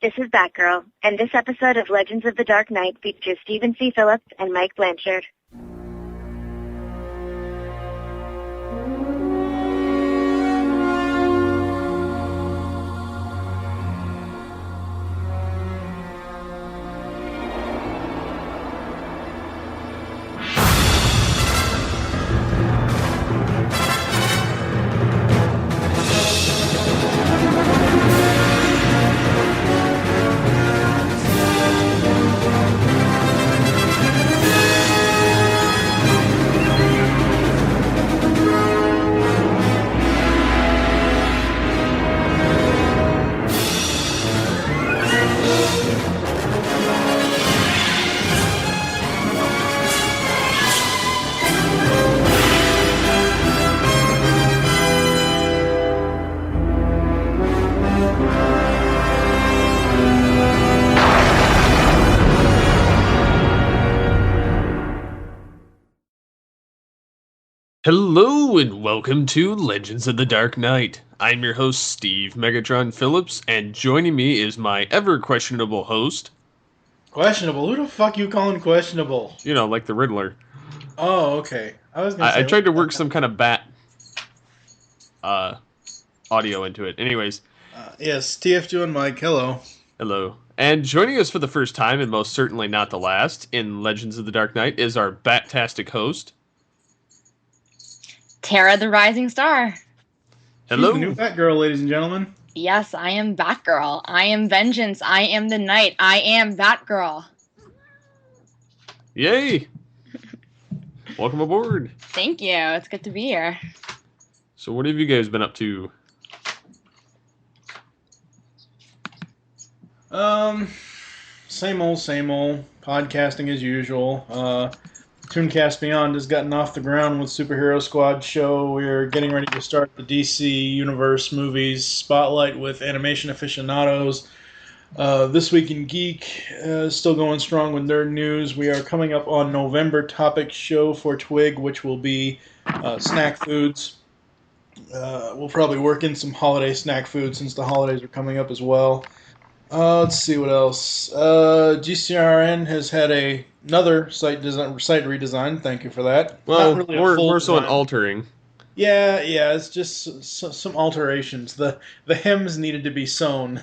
this is Batgirl, and this episode of Legends of the Dark Knight features Stephen C. Phillips and Mike Blanchard. Hello and welcome to Legends of the Dark Knight. I'm your host, Steve Megatron Phillips, and joining me is my ever-questionable host. Questionable? Who the fuck you calling questionable? You know, like the Riddler. Oh, okay. I tried to work some kind of bat audio into it. Anyways. Yes, TF2 and Mike, hello. Hello. And joining us for the first time, and most certainly not the last, in Legends of the Dark Knight is our bat-tastic host, Tara the Rising Star. Hello. She's the new Batgirl, ladies and gentlemen. Yes, I am Batgirl. I am Vengeance. I am the Knight. I am Batgirl. Yay! Welcome aboard. Thank you. It's good to be here. So what have you guys been up to? Same old. Podcasting as usual. Tooncast Beyond has gotten off the ground with Superhero Squad show. We're getting ready to start the DC Universe movies spotlight with animation aficionados. This Week in Geek is still going strong with nerd news. We are coming up on November topic show for Twig, which will be snack foods. We'll probably work in some holiday snack food since the holidays are coming up as well. Let's see what else. GCRN has had another site redesign. Thank you for that. Well, Not really more so an design. altering. Yeah, it's just some alterations. The hems needed to be sewn.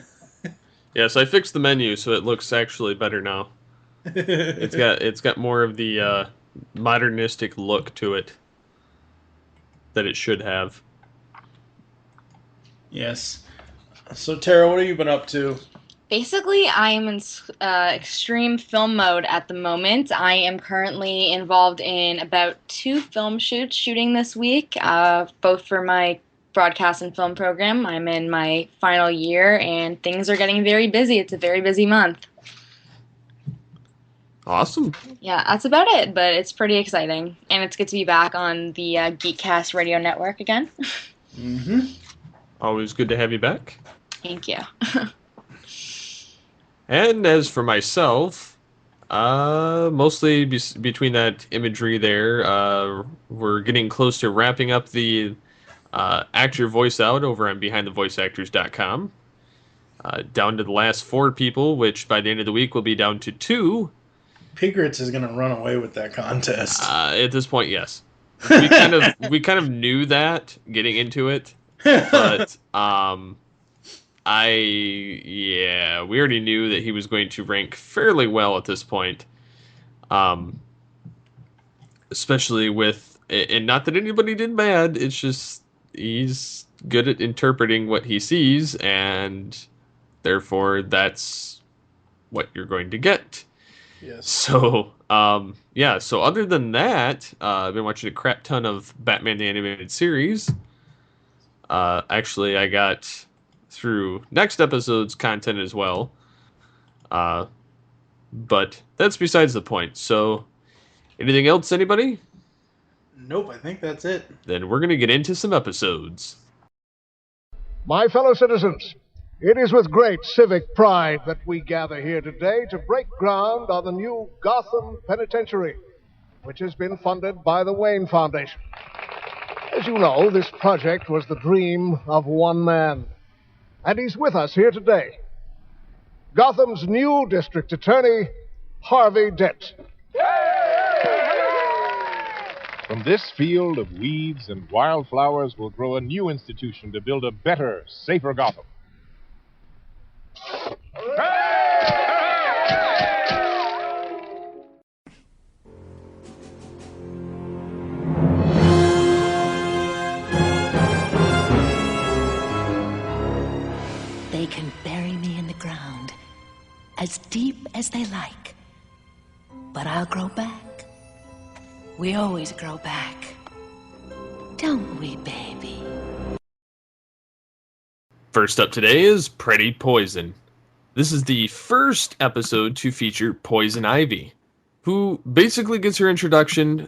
Yes, I fixed the menu so it looks actually better now. It's got more of the modernistic look to it that it should have. Yes. So Tara, what have you been up to? Basically, I am in extreme film mode at the moment. I am currently involved in about 2 film shoots shooting this week, both for my broadcast and film program. I'm in my final year, and things are getting very busy. It's a very busy month. Awesome. Yeah, that's about it, but it's pretty exciting. And it's good to be back on the Geekcast radio network again. Mm-hmm. Always good to have you back. Thank you. And as for myself, mostly between that imagery there, we're getting close to wrapping up the Actor Voice Out over on BehindTheVoiceActors.com. Down to the last 4 people, which by the end of the week will be down to 2. Pigrits is going to run away with that contest. At this point, yes. We kind of knew that getting into it, but we already knew that he was going to rank fairly well at this point. Especially with, and not that anybody did bad, it's just he's good at interpreting what he sees, and therefore that's what you're going to get. Yes. So, so other than that, I've been watching a crap ton of Batman the Animated Series. Actually, I got through next episode's content as well. But that's besides the point. So, anything else, anybody? Nope, I think that's it. Then we're going to get into some episodes. My fellow citizens, it is with great civic pride that we gather here today to break ground on the new Gotham Penitentiary, which has been funded by the Wayne Foundation. As you know, this project was the dream of one man, and he's with us here today. Gotham's new district attorney, Harvey Dent. From this field of weeds and wildflowers will grow a new institution to build a better, safer Gotham. They can bury me in the ground as deep as they like. But I'll grow back. We always grow back. Don't we, baby? First up today is Pretty Poison. This is the first episode to feature Poison Ivy, who basically gets her introduction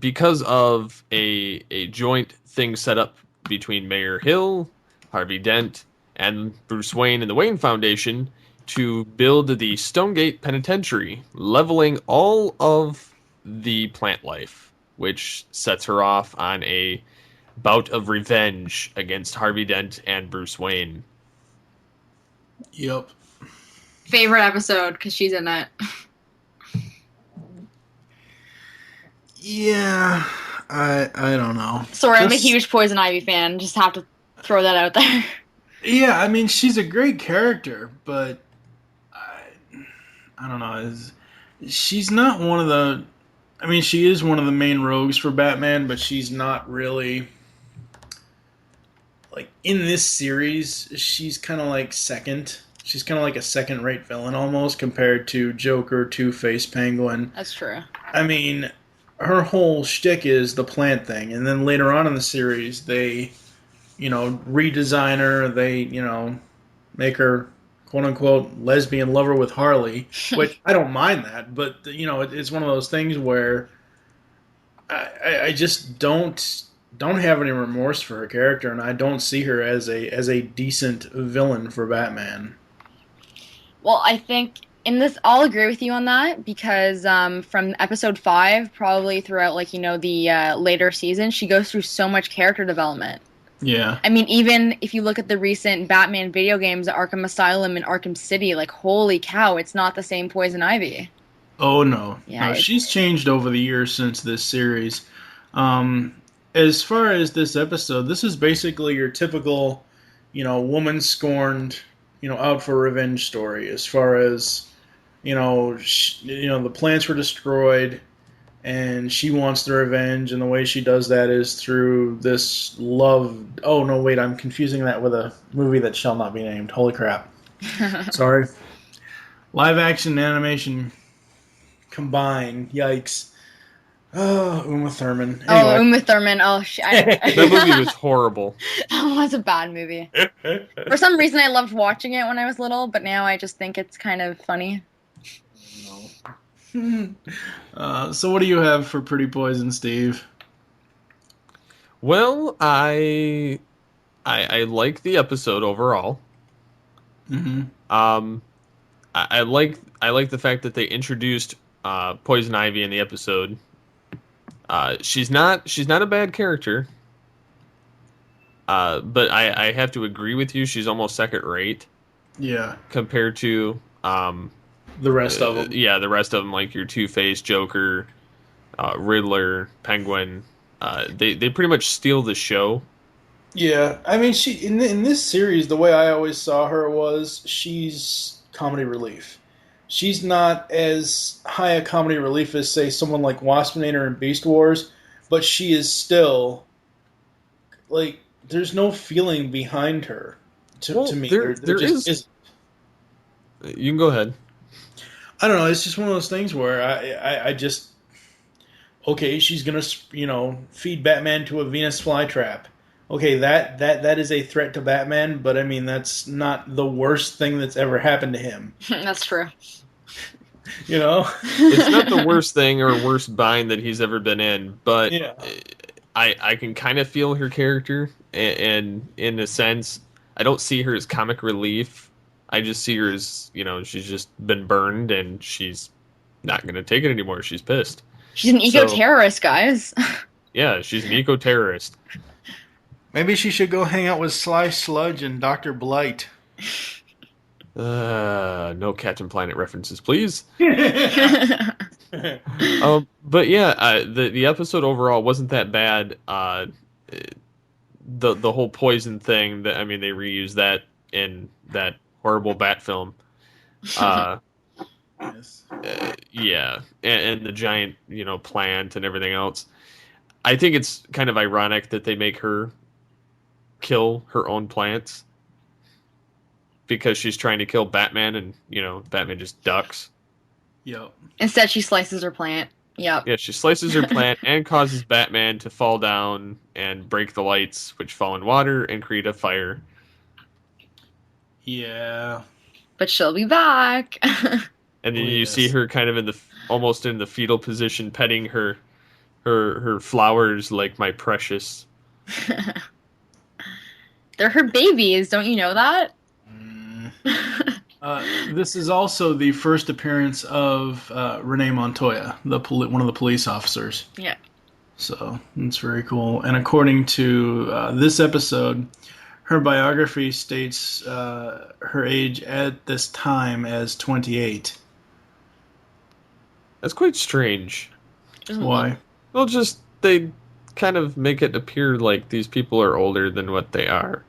because of a joint thing set up between Mayor Hill, Harvey Dent, and Bruce Wayne and the Wayne Foundation to build the Stonegate Penitentiary, leveling all of the plant life, which sets her off on a bout of revenge against Harvey Dent and Bruce Wayne. Yep. Favorite episode, because she's in it. Yeah, I don't know. Sorry, I'm a huge Poison Ivy fan. Just have to throw that out there. Yeah, I mean, she's a great character, but I don't know. She's not one of the... I mean, she is one of the main rogues for Batman, but she's not really... Like, in this series, she's kind of like second. She's kind of like a second-rate villain, almost, compared to Joker, Two-Face, Penguin. That's true. I mean, her whole shtick is the plant thing, and then later on in the series, they... redesign her, they, make her, quote-unquote, lesbian lover with Harley, which I don't mind that, but, it's one of those things where I just don't have any remorse for her character, and I don't see her as a decent villain for Batman. Well, I think in this, I'll agree with you on that, because from episode 5, probably throughout, the later seasons, she goes through so much character development. Yeah. I mean, even if you look at the recent Batman video games, Arkham Asylum and Arkham City, holy cow, it's not the same Poison Ivy. Oh, no. Yeah, no, she's changed over the years since this series. As far as this episode, this is basically your typical, woman scorned, out for revenge story. As far as, the plants were destroyed, and she wants the revenge, and the way she does that is through this love... Oh, no, wait, I'm confusing that with a movie that shall not be named. Holy crap. Sorry. Live action and animation combined. Yikes. Oh, Uma Thurman. Anyway. Oh, Uma Thurman. Oh, that movie was horrible. That was a bad movie. For some reason, I loved watching it when I was little, but now I just think it's kind of funny. So what do you have for Pretty Poison, Steve? Well, I like the episode overall. Mm-hmm. I like the fact that they introduced Poison Ivy in the episode. She's not a bad character. But I have to agree with you. She's almost second rate. Yeah. Compared to the rest of them. Yeah, the rest of them, like your Two-Face, Joker, Riddler, Penguin. They pretty much steal the show. Yeah, I mean, she in this series, the way I always saw her was she's comedy relief. She's not as high a comedy relief as, say, someone like Waspinator in Beast Wars, but she is still, there's no feeling behind her to me. There just isn't. You can go ahead. I don't know. It's just one of those things where I just... Okay, she's going to, feed Batman to a Venus flytrap. Okay, that is a threat to Batman, but I mean, that's not the worst thing that's ever happened to him. That's true. It's not the worst thing or worst bind that he's ever been in, but yeah. I can kind of feel her character, and in a sense, I don't see her as comic relief. I just see her as, she's just been burned, and she's not going to take it anymore. She's pissed. She's an eco-terrorist, guys. Yeah, she's an eco-terrorist. Maybe she should go hang out with Sly Sludge and Dr. Blight. No Captain Planet references, please. Yeah. But yeah, the episode overall wasn't that bad. The whole poison thing, that I mean, they reused that in that horrible bat film. Uh, Yes. yeah, and the giant, plant and everything else. I think it's kind of ironic that they make her kill her own plants because she's trying to kill Batman, and Batman just ducks. Yep. Instead, she slices her plant. Yep. Yeah, she slices her plant and causes Batman to fall down and break the lights, which fall in water and create a fire. Yeah. But she'll be back. And then you Yes. see her kind of almost in the fetal position, petting her flowers like my precious. They're her babies. Don't you know that? This is also the first appearance of Renee Montoya, one of the police officers. Yeah. So it's very cool. And according to this episode, her biography states her age at this time as 28. That's quite strange. Why? Well, just they kind of make it appear like these people are older than what they are.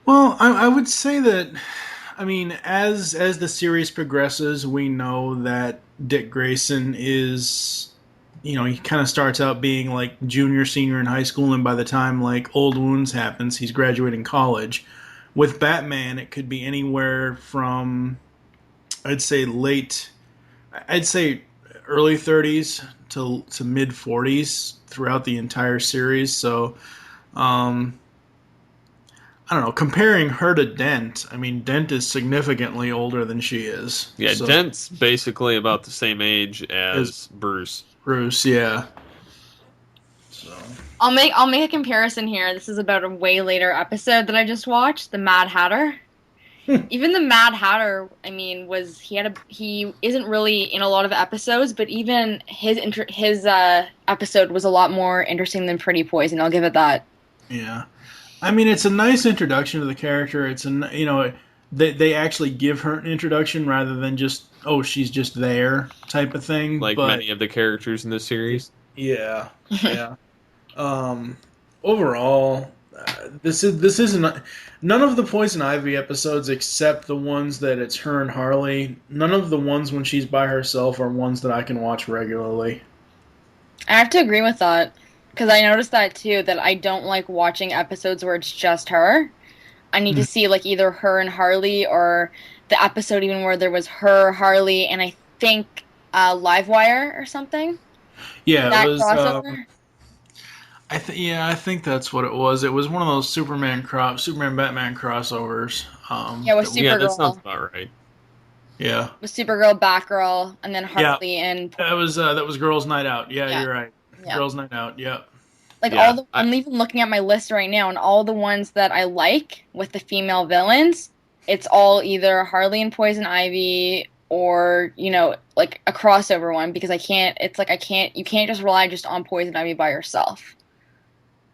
Well, I would say that, I mean, as the series progresses, we know that Dick Grayson is, he kind of starts out being like junior, senior in high school, and by the time like Old Wounds happens, he's graduating college. With Batman, it could be anywhere from, I'd say early 30s to mid 40s throughout the entire series. So, I don't know, comparing her to Dent, I mean, Dent is significantly older than she is. Yeah, So, Dent's basically about the same age as Bruce. Bruce, yeah. So I'll make a comparison here. This is about a way later episode that I just watched, the Mad Hatter. Even the Mad Hatter, I mean, he isn't really in a lot of episodes, but even his episode was a lot more interesting than Pretty Poison. I'll give it that. yeah. I mean, it's a nice introduction to the character. It's they actually give her an introduction rather than just, oh, she's just there type of thing. Like but, many of the characters in this series. Yeah, yeah. Overall, this isn't none of the Poison Ivy episodes except the ones that it's her and Harley. None of the ones when she's by herself are ones that I can watch regularly. I have to agree with that. Because I noticed that too, that I don't like watching episodes where it's just her. I need to see like either her and Harley, or the episode even where there was her, Harley, and I think Livewire or something. Yeah, that it was. crossover. I think that's what it was. It was one of those Superman Batman crossovers. Yeah, with Supergirl. Yeah, that sounds about right. Yeah. With Supergirl, Batgirl, and then Harley and. That was Girls' Night Out. Yeah, you're right. Yeah. Girls' Night Out. Yeah. Like I'm even looking at my list right now, and all the ones that I like with the female villains, it's all either Harley and Poison Ivy, or like a crossover one, because you can't just rely just on Poison Ivy by herself.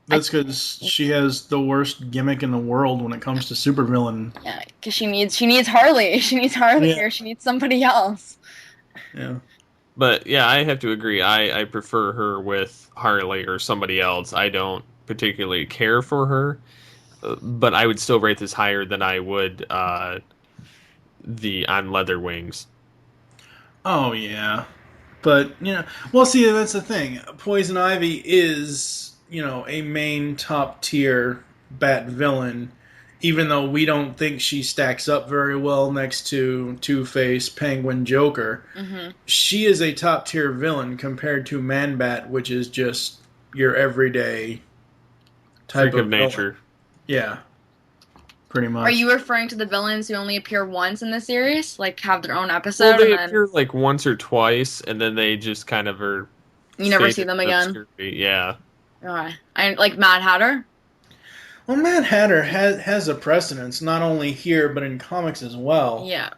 That's because she has the worst gimmick in the world when it comes to supervillain. Yeah, because she needs Harley. She needs Harley, or she needs somebody else. Yeah. But yeah, I have to agree. I prefer her with Harley or somebody else. I don't particularly care for her, but I would still rate this higher than I would the on Leather Wings. Oh yeah, but well, see, that's the thing. Poison Ivy is a main top tier Bat villain, even though we don't think she stacks up very well next to Two-Face, Penguin, Joker. Mm-hmm. She is a top-tier villain compared to Man-Bat, which is just your everyday type of nature. Yeah, pretty much. Are you referring to the villains who only appear once in the series? Like, have their own episode? Well, they appear like once or twice, and then they just kind of are... You never see them again? Obscurity. Yeah. Okay. And, like, Mad Hatter? Well, Mad Hatter has a precedence, not only here, but in comics as well. Yeah.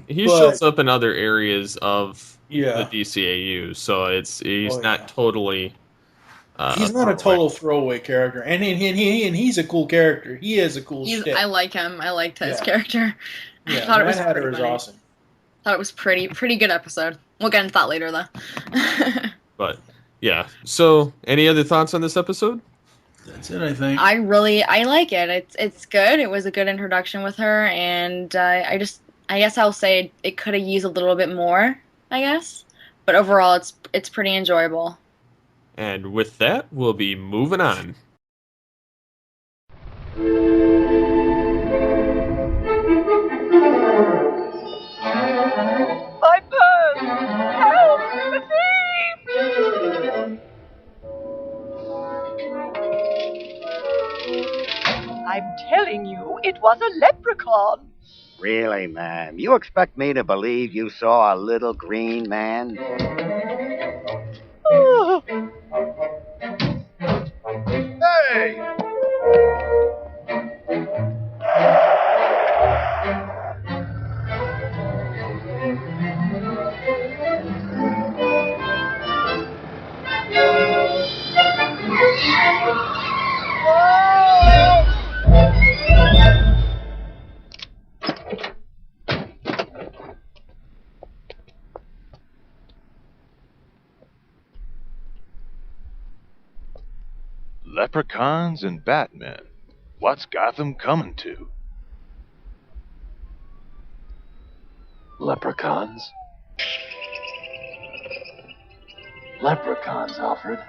He shows up in other areas of the DCAU, so he's not totally He's not a total throwaway character, and he's a cool character. He is a cool shit. I like him. I liked his character. Yeah, I thought Mad it was Hatter pretty is funny. awesome. Thought it was pretty good episode. We'll get into that later though. But yeah. So, any other thoughts on this episode? That's it, I think. I like it. It's good. It was a good introduction with her, and I guess I'll say it could have used a little bit more. I guess, but overall, it's pretty enjoyable. And with that, we'll be moving on. My purse! Help! The thief! I'm telling you, it was a leprechaun. Really, ma'am? You expect me to believe you saw a little green man? Oh. Hey! Leprechauns and Batmen. What's Gotham coming to? Leprechauns? Leprechauns, Alfred.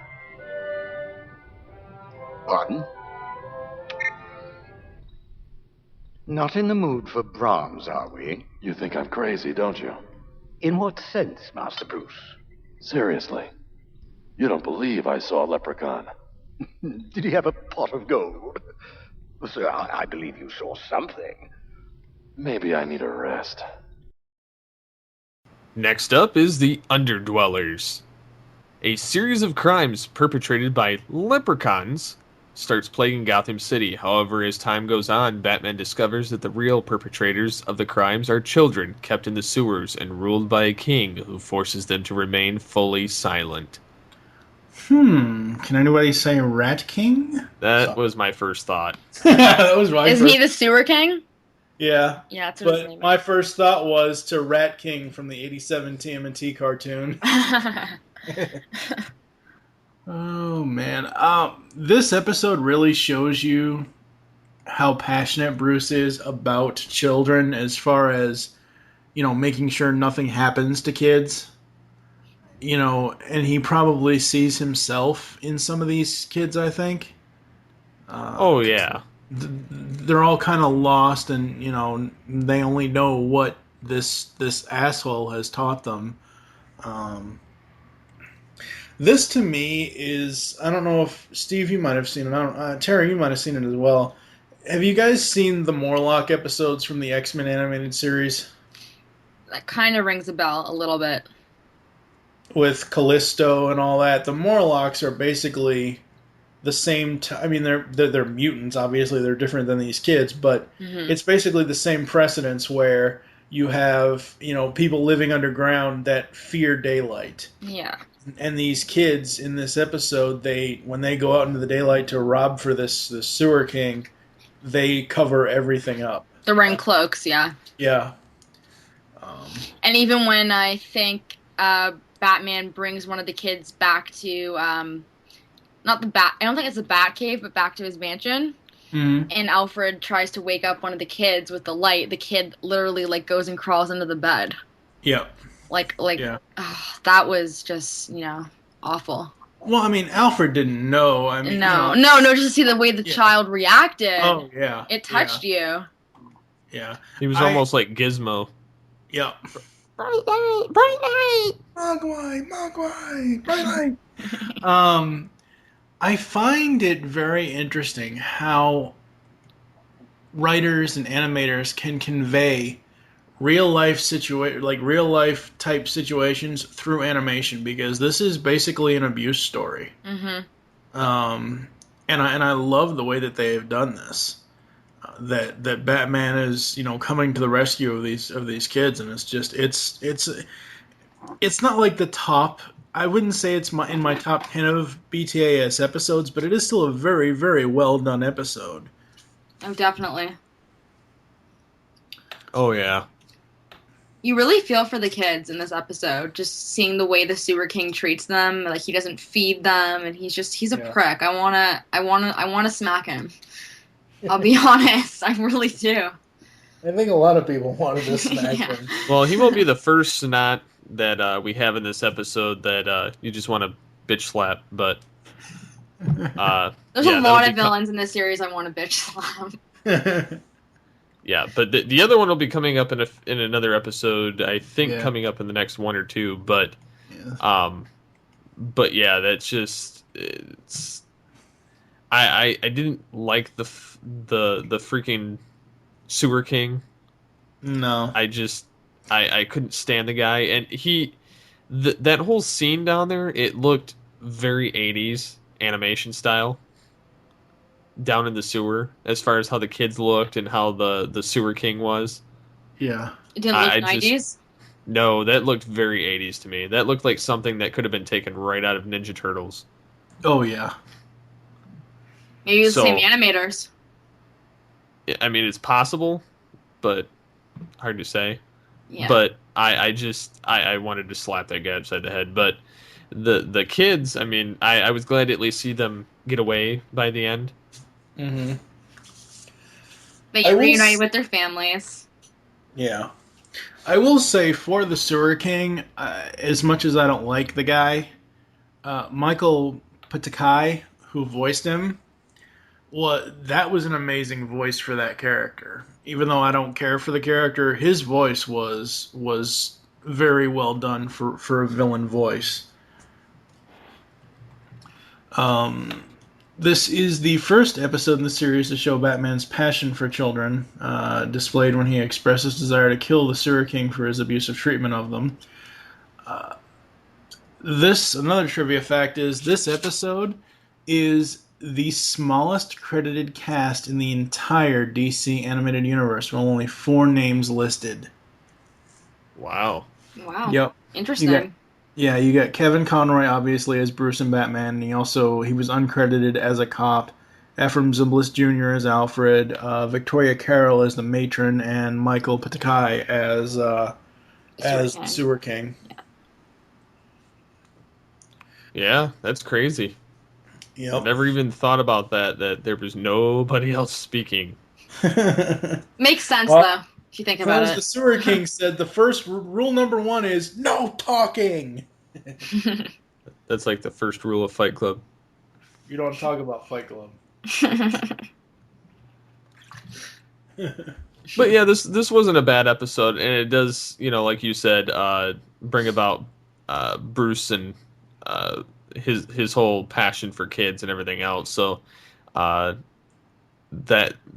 Pardon? Not in the mood for Brahms, are we? You think I'm crazy, don't you? In what sense, Master Bruce? Seriously. You don't believe I saw a leprechaun. Did he have a pot of gold? Sir, I believe you saw something. Maybe I need a rest. Next up is the Underdwellers. A series of crimes perpetrated by leprechauns starts plaguing Gotham City. However, as time goes on, Batman discovers that the real perpetrators of the crimes are children kept in the sewers and ruled by a king who forces them to remain fully silent. Can anybody say Rat King? That was my first thought. That was my Isn't he the sewer king? Yeah. Yeah, that's what his name But my first thought was to Rat King from the 87 TMNT cartoon. Oh, man. This episode really shows you how passionate Bruce is about children as far as, making sure nothing happens to kids. And he probably sees himself in some of these kids, I think. Oh, yeah. They're all kind of lost, and, they only know what this asshole has taught them. This, to me, is... I don't know if... Steve, you might have seen it. Terry, you might have seen it as well. Have you guys seen the Morlock episodes from the X-Men animated series? That kind of rings a bell a little bit. With Callisto and all that, the Morlocks are basically the same. They're mutants. Obviously, they're different than these kids, but it's basically the same precedence where you have people living underground that fear daylight. Yeah. And these kids in this episode, when they go out into the daylight to rob for this sewer king, they cover everything up. They're wearing cloaks. Yeah. Yeah. And even when I think. Batman brings one of the kids back to, not the bat. I don't think it's the Batcave, but back to his mansion. Mm-hmm. And Alfred tries to wake up one of the kids with the light. The kid literally goes and crawls into the bed. Yep. Yeah. That was just awful. Well, Alfred didn't know. No, just to see the way the child reacted. Oh yeah. It touched you. Yeah. He was almost like Gizmo. Yeah. Bright light! Mogwai! Bright light! I find it very interesting how writers and animators can convey real life type situations through animation, because this is basically an abuse story. Mm-hmm. And I love the way that they have done this. That Batman is coming to the rescue of these kids, and it's not like the top I wouldn't say it's in my top 10 of BTAS episodes, but it is still a very, very well done episode. Oh, definitely. Oh, yeah. You really feel for the kids in this episode, just seeing the way the Sewer King treats them. Like, he doesn't feed them, and he's a prick. I wanna smack him. I'll be honest, I really do. I think a lot of people wanted to smack him. Well, he won't be the first snot that we have in this episode that you just want to bitch slap, but there's a lot of villains in this series I want to bitch slap. Yeah, but the other one will be coming up in another episode. I think coming up in the next one or two. But yeah, that's just it's. I didn't like the freaking Sewer King. No, I couldn't stand the guy, and that whole scene down there, it looked very 80s animation style. Down in the sewer, as far as how the kids looked and how the Sewer King was. Yeah. It didn't look 90s? No, that looked very 80s to me. That looked like something that could have been taken right out of Ninja Turtles. Oh, yeah. Maybe the same animators. I mean, it's possible, but hard to say. Yeah. But I wanted to slap that guy upside the head. But the kids, I mean, I was glad to at least see them get away by the end. Mm-hmm. They get reunited with their families. Yeah. I will say, for the Sewer King, as much as I don't like the guy, Michael Patakai, who voiced him, that was an amazing voice for that character. Even though I don't care for the character, his voice was very well done for a villain voice. This is the first episode in the series to show Batman's passion for children, displayed when he expresses desire to kill the Sewer King for his abusive treatment of them. Another trivia fact is, this episode is the smallest credited cast in the entire DC animated universe, with only 4 names listed. Wow. Yep. Interesting. You got Kevin Conroy, obviously, as Bruce and Batman. And he was uncredited as a cop. Ephraim Zimbalist Jr. as Alfred. Victoria Carroll as the matron. And Michael Patakai as the Sewer King. Yeah, that's crazy. Yep. I never even thought about that there was nobody else speaking. Makes sense, though. If you think about it. As the Sewer King said, the first rule number 1 is no talking. That's like the first rule of Fight Club. You don't talk about Fight Club. But yeah, this wasn't a bad episode, and it does, like you said, bring about Bruce and his whole passion for kids and everything else. So that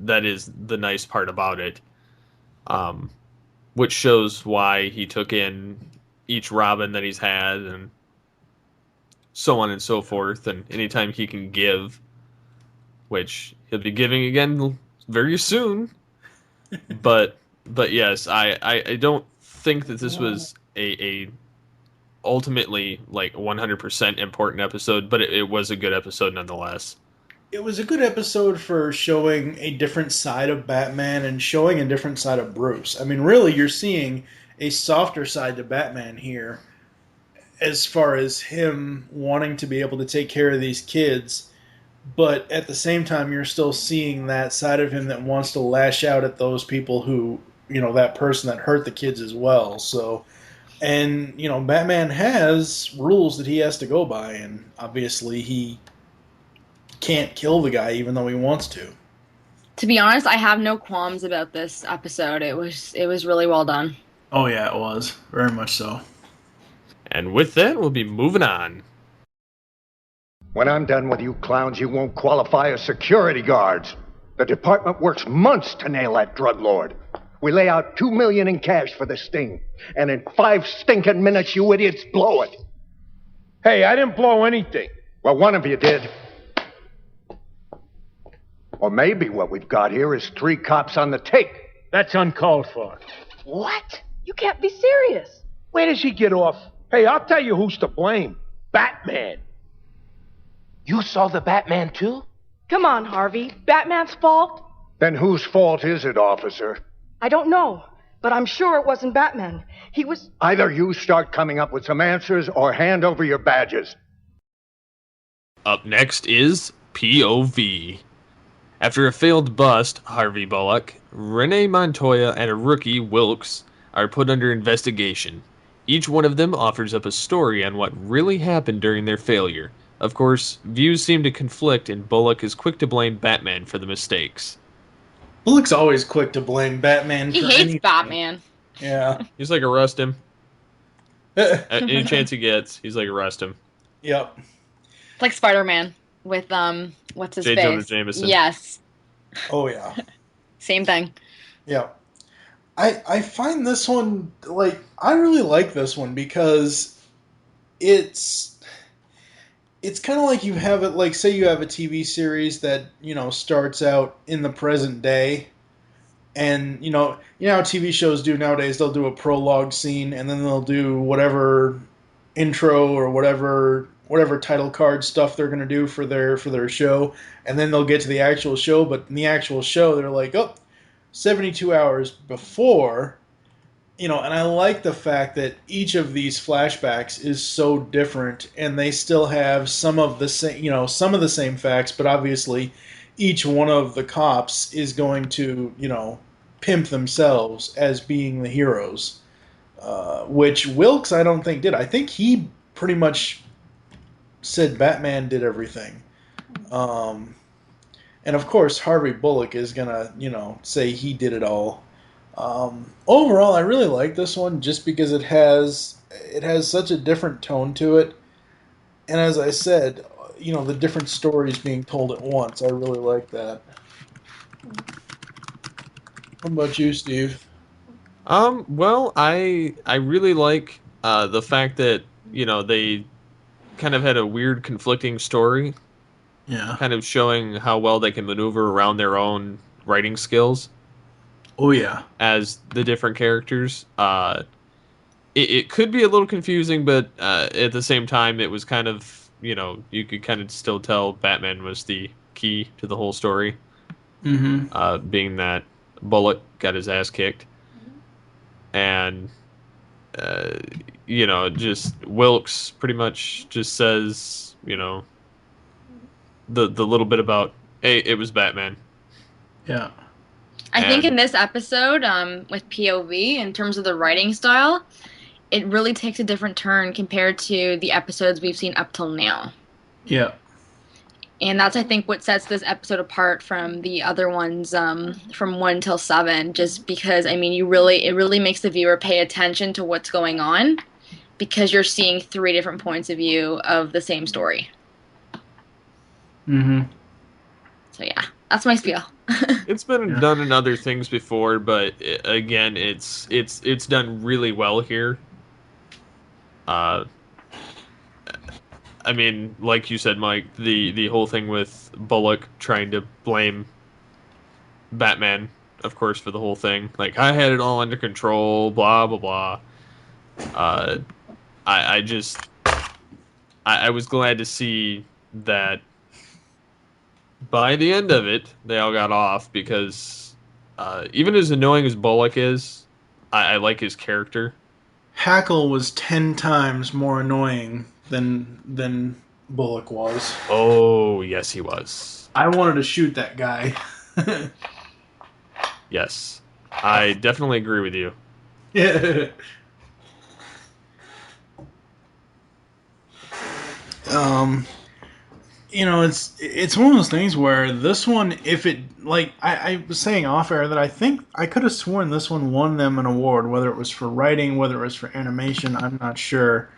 is the nice part about it. Which shows why he took in each Robin that he's had, and so on and so forth. And anytime he can give, which he'll be giving again very soon. but yes, I don't think that this was a ultimately like 100% important episode, but it was a good episode nonetheless. It was a good episode for showing a different side of Batman and showing a different side of Bruce. I mean, really, you're seeing a softer side to Batman here, as far as him wanting to be able to take care of these kids, but at the same time, you're still seeing that side of him that wants to lash out at those people who, that person that hurt the kids as well. So, and, Batman has rules that he has to go by, and obviously he can't kill the guy even though he wants to. To be honest, I have no qualms about this episode. It was really well done. Oh yeah, it was. Very much so. And with that, we'll be moving on. When I'm done with you clowns, you won't qualify as security guards. The department works months to nail that drug lord. We lay out $2 million in cash for this sting, and in 5 stinking minutes, you idiots blow it. Hey, I didn't blow anything. Well, one of you did. Or maybe what we've got here is 3 cops on the take. That's uncalled for. What? You can't be serious. Where does he get off? Hey, I'll tell you who's to blame. Batman! You saw the Batman too? Come on, Harvey. Batman's fault? Then whose fault is it, officer? I don't know, but I'm sure it wasn't Batman. He was... Either you start coming up with some answers or hand over your badges. Up next is P.O.V. After a failed bust, Harvey Bullock, Renee Montoya, and a rookie, Wilkes, are put under investigation. Each one of them offers up a story on what really happened during their failure. Of course, views seem to conflict, and Bullock is quick to blame Batman for the mistakes. Bullock's always quick to blame Batman for He hates anything. Batman. Yeah. He's like, arrest him. Any chance he gets, he's like, arrest him. Yep. It's like Spider-Man with, what's his J. face? Jonah Jameson. Yes. Oh, yeah. Same thing. Yeah. I find this one, like, I really like this one because it's kind of like you have it, like, say you have a TV series that, you know, starts out in the present day, and, you know how TV shows do nowadays, they'll do a prologue scene, and then they'll do whatever intro or whatever title card stuff they're going to do for their show, and then they'll get to the actual show, but in the actual show, they're like, 72 hours before, you know, and I like the fact that each of these flashbacks is so different, and they still have some of the same facts, but obviously each one of the cops is going to, you know, pimp themselves as being the heroes, which Wilkes I don't think did. I think he pretty much said Batman did everything. And of course, Harvey Bullock is gonna, you know, say he did it all. Overall, I really like this one just because it has such a different tone to it, and as I said, you know, the different stories being told at once. I really like that. What about you, Steve? Well, I really like the fact that, you know, they kind of had a weird conflicting story. Yeah. Kind of showing how well they can maneuver around their own writing skills. Oh, yeah. As the different characters. It could be a little confusing, but at the same time, it was kind of, you know, you could kind of still tell Batman was the key to the whole story. Mm-hmm. Being that Bullock got his ass kicked. And, you know, just Wilkes pretty much just says, you know, the little bit about, hey, it was Batman. Yeah. I think in this episode, with POV, in terms of the writing style, it really takes a different turn compared to the episodes we've seen up till now. Yeah. And that's, I think, what sets this episode apart from the other ones, from 1 till 7, just because, I mean, it really makes the viewer pay attention to what's going on, because you're seeing 3 different points of view of the same story. Mm-hmm. So yeah, that's my spiel. It's been done in other things before, but again, it's done really well here. I mean, like you said, Mike, the whole thing with Bullock trying to blame Batman, of course, for the whole thing. Like, I had it all under control, blah blah blah. I was glad to see that. By the end of it, they all got off because even as annoying as Bullock is, I like his character. Hackle was 10 times more annoying than Bullock was. Oh, yes, he was. I wanted to shoot that guy. Yes, I definitely agree with you. Yeah. You know, it's one of those things where this one, if it, like, I was saying off air that I think I could have sworn this one won them an award, whether it was for writing, whether it was for animation, I'm not sure.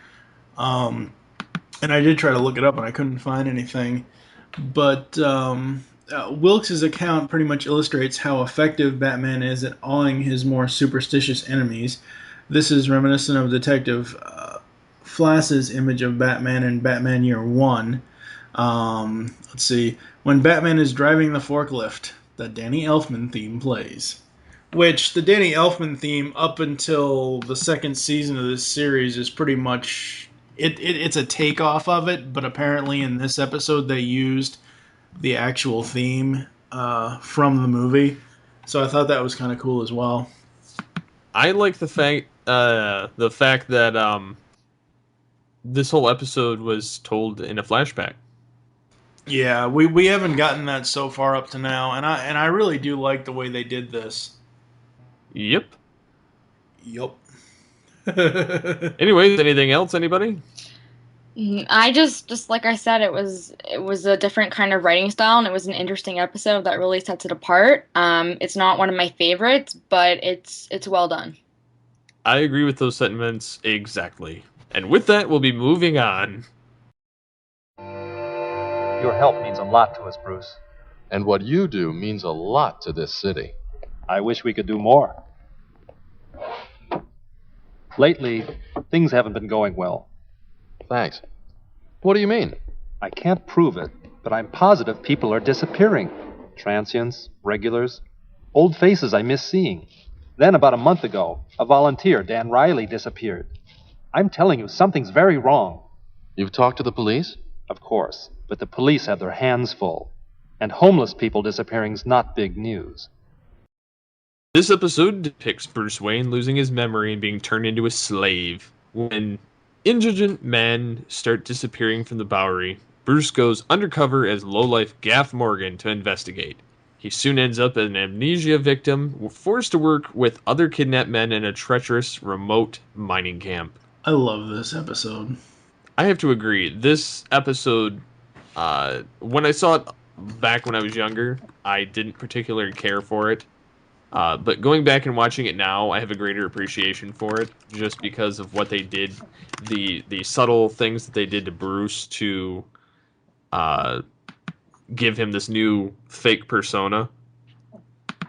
And I did try to look it up and I couldn't find anything. But Wilkes' account pretty much illustrates how effective Batman is at awing his more superstitious enemies. This is reminiscent of Detective Flass's image of Batman in Batman Year 1. Let's see. When Batman is driving the forklift, the Danny Elfman theme plays. Which, the Danny Elfman theme, up until the second season of this series, is pretty much it's a takeoff of it, but apparently in this episode they used the actual theme from the movie, so I thought that was kind of cool as well. I like the fact that this whole episode was told in a flashback. Yeah, we haven't gotten that so far up to now, and I really do like the way they did this. Yep. Yup. Anyways, anything else, anybody? I just like I said, it was a different kind of writing style, and it was an interesting episode that really sets it apart. It's not one of my favorites, but it's well done. I agree with those sentiments exactly. And with that, we'll be moving on. Your help means a lot to us, Bruce. And what you do means a lot to this city. I wish we could do more. Lately, things haven't been going well. Thanks. What do you mean? I can't prove it, but I'm positive people are disappearing. Transients, regulars, old faces I miss seeing. Then, about a month ago, a volunteer, Dan Riley, disappeared. I'm telling you, something's very wrong. You've talked to the police? Of course, but the police have their hands full. And homeless people disappearing's not big news. This episode depicts Bruce Wayne losing his memory and being turned into a slave. When indigent men start disappearing from the Bowery, Bruce goes undercover as lowlife Gaff Morgan to investigate. He soon ends up an amnesia victim, forced to work with other kidnapped men in a treacherous, remote mining camp. I love this episode. I have to agree. This episode, when I saw it back when I was younger, I didn't particularly care for it. But going back and watching it now, I have a greater appreciation for it, just because of what they did, the subtle things that they did to Bruce to give him this new fake persona,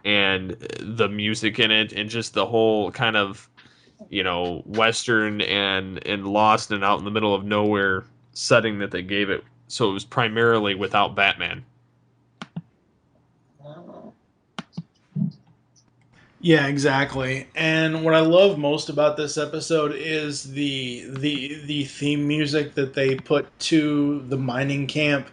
and the music in it, and just the whole kind of, Western and lost and out in the middle of nowhere setting that they gave it. So it was primarily without Batman. Yeah, exactly. And what I love most about this episode is the theme music that they put to the mining camp.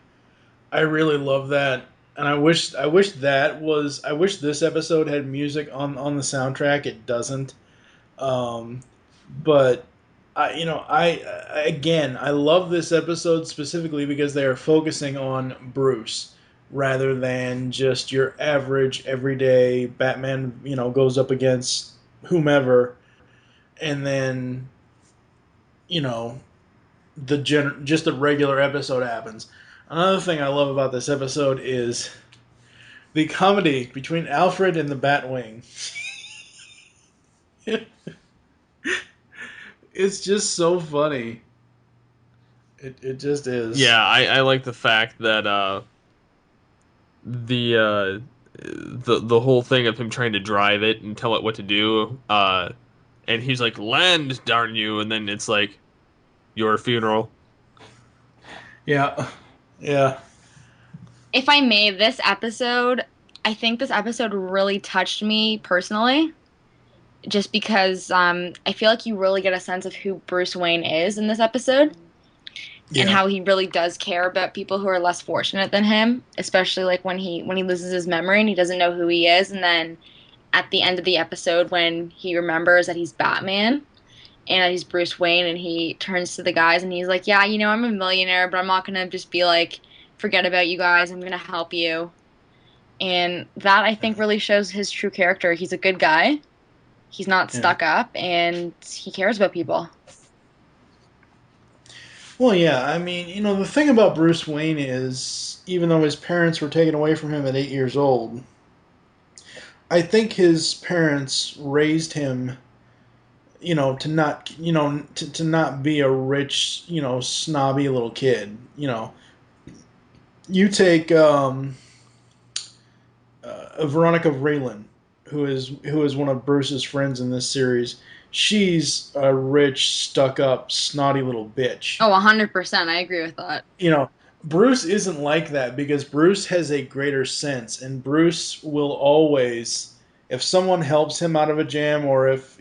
I really love that. And I wish this episode had music on the soundtrack. It doesn't. But I love this episode specifically because they are focusing on Bruce rather than just your average everyday Batman, goes up against whomever, and then just a regular episode happens. Another thing I love about this episode is the comedy between Alfred and the Batwing. It's just so funny. It just is. Yeah, I like the fact that the whole thing of him trying to drive it and tell it what to do, and he's like, "Land, darn you!" And then it's like, "Your funeral." Yeah. Yeah. If I may, I think this episode really touched me personally. Just because I feel like you really get a sense of who Bruce Wayne is in this episode. Yeah. And how he really does care about people who are less fortunate than him, especially like when he loses his memory and he doesn't know who he is, and then at the end of the episode when he remembers that he's Batman and that he's Bruce Wayne, and he turns to the guys and he's like, "Yeah, I'm a millionaire, but I'm not going to just be like, forget about you guys, I'm going to help you." And that, I think, really shows his true character. He's a good guy. He's not stuck up, and he cares about people. Well, yeah, I mean, the thing about Bruce Wayne is, even though his parents were taken away from him at 8 years old, I think his parents raised him, to not, to not be a rich, snobby little kid. You take Veronica Raylan, who is one of Bruce's friends in this series. She's a rich, stuck-up, snotty little bitch. Oh, 100%. I agree with that. Bruce isn't like that because Bruce has a greater sense, and Bruce will always, if someone helps him out of a jam, or if,